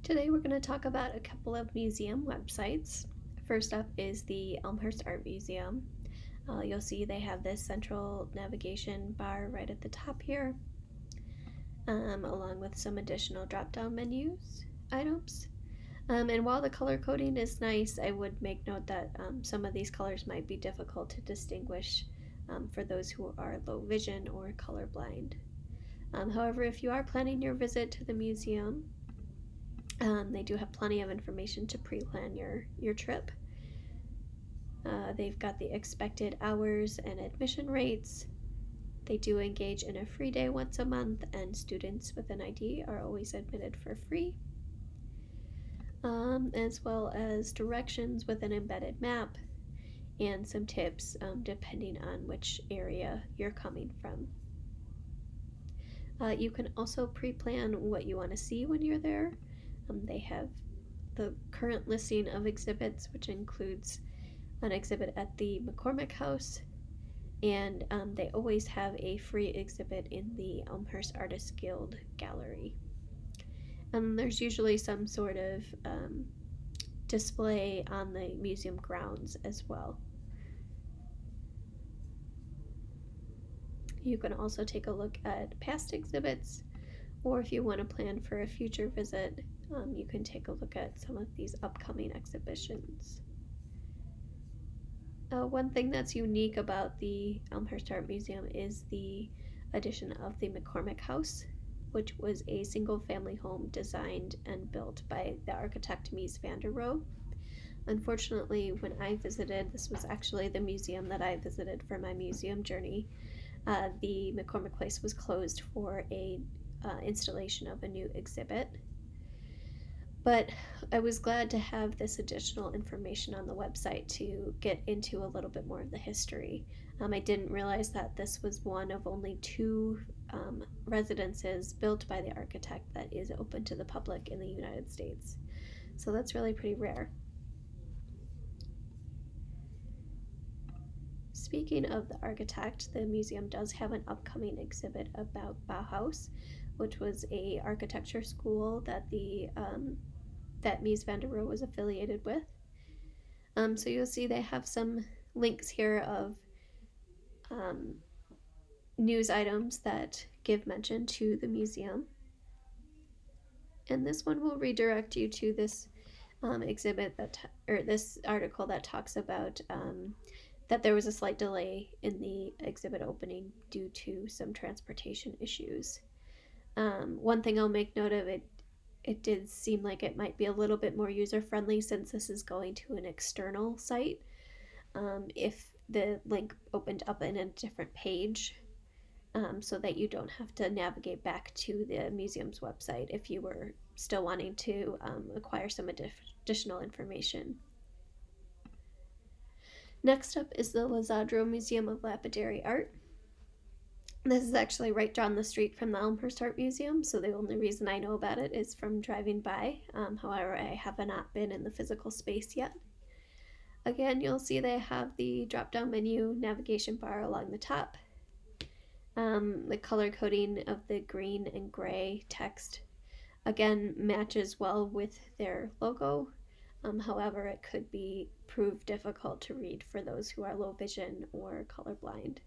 Today we're going to talk about a couple of museum websites. First up is the Elmhurst Art Museum. You'll see they have this central navigation bar right at the top here, along with some additional drop-down menus items. And while the color coding is nice, I would make note that some of these colors might be difficult to distinguish for those who are low vision or colorblind. However, if you are planning your visit to the museum, they do have plenty of information to pre-plan your trip. They've got the expected hours and admission rates. They do engage in a free day once a month, and students with an ID are always admitted for free, as well as directions with an embedded map and some tips depending on which area you're coming from. You can also pre-plan what you want to see when you're there. They have the current listing of exhibits, which includes an exhibit at the McCormick House, and they always have a free exhibit in the Elmhurst Artists Guild Gallery. There's usually some sort of display on the museum grounds as well. You can also take a look at past exhibits, or if you want to plan for a future visit, you can take a look at some of these upcoming exhibitions. One thing that's unique about the Elmhurst Art Museum is the addition of the McCormick House, which was a single-family home designed and built by the architect Mies van der Rohe. Unfortunately, when I visited, this was actually the museum that I visited for my museum journey, the McCormick Place was closed for a installation of a new exhibit. But I was glad to have this additional information on the website to get into a little bit more of the history. I didn't realize that this was one of only two residences built by the architect that is open to the public in the United States. So that's really pretty rare. Speaking of the architect, the museum does have an upcoming exhibit about Bauhaus, which was a architecture school that that Mies van der Rohe was affiliated with. So you'll see they have some links here of news items that give mention to the museum. And this one will redirect you to this exhibit or this article that talks about that there was a slight delay in the exhibit opening due to some transportation issues. One thing I'll make note of, it did seem like it might be a little bit more user-friendly since this is going to an external site. If the link opened up in a different page, so that you don't have to navigate back to the museum's website if you were still wanting to acquire some additional information. Next up is the Lazadro Museum of Lapidary Art. This is actually right down the street from the Elmhurst Art Museum, so the only reason I know about it is from driving by. However, I have not been in the physical space yet. Again, you'll see they have the drop-down menu navigation bar along the top. The color coding of the green and gray text, again, matches well with their logo. However, it could prove difficult to read for those who are low vision or colorblind.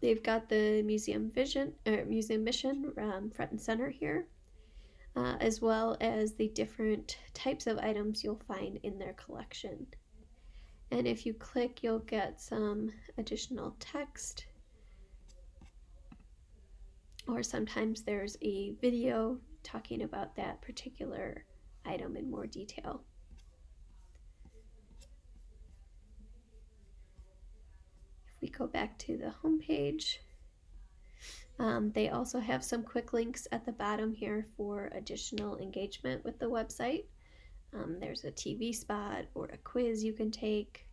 They've got the museum mission front and center here, as well as the different types of items you'll find in their collection. And if you click, you'll get some additional text, or sometimes there's a video talking about that particular item in more detail. If we go back to the home page, they also have some quick links at the bottom here for additional engagement with the website. There's a TV spot or a quiz you can take.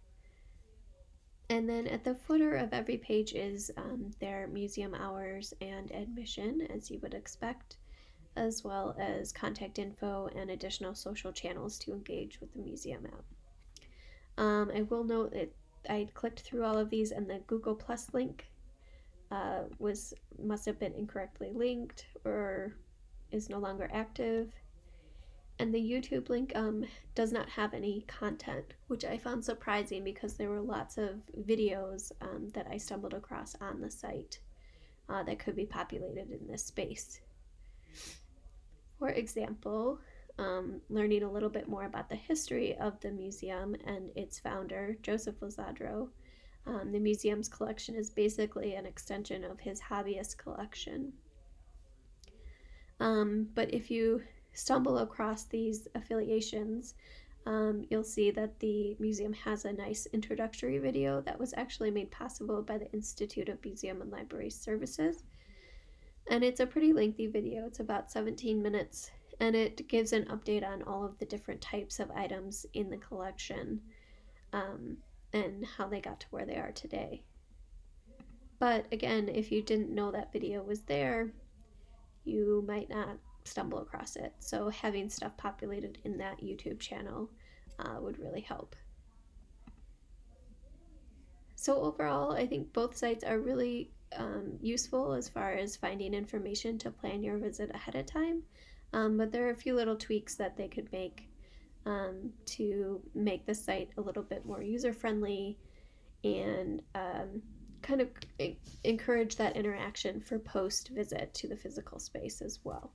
And then at the footer of every page is their museum hours and admission, as you would expect, as well as contact info and additional social channels to engage with the museum app. I will note that I clicked through all of these and the Google Plus link must have been incorrectly linked, or is no longer active. And the YouTube link does not have any content, which I found surprising because there were lots of videos that I stumbled across on the site that could be populated in this space. For example, learning a little bit more about the history of the museum and its founder, Joseph Lazadro. The museum's collection is basically an extension of his hobbyist collection. But if you stumble across these affiliations, you'll see that the museum has a nice introductory video that was actually made possible by the Institute of Museum and Library Services. And it's a pretty lengthy video, it's about 17 minutes, and it gives an update on all of the different types of items in the collection and how they got to where they are today. But again, if you didn't know that video was there, you might not stumble across it. So having stuff populated in that YouTube channel would really help. So overall, I think both sites are really useful as far as finding information to plan your visit ahead of time. But there are a few little tweaks that they could make to make the site a little bit more user-friendly and kind of encourage that interaction for post-visit to the physical space as well.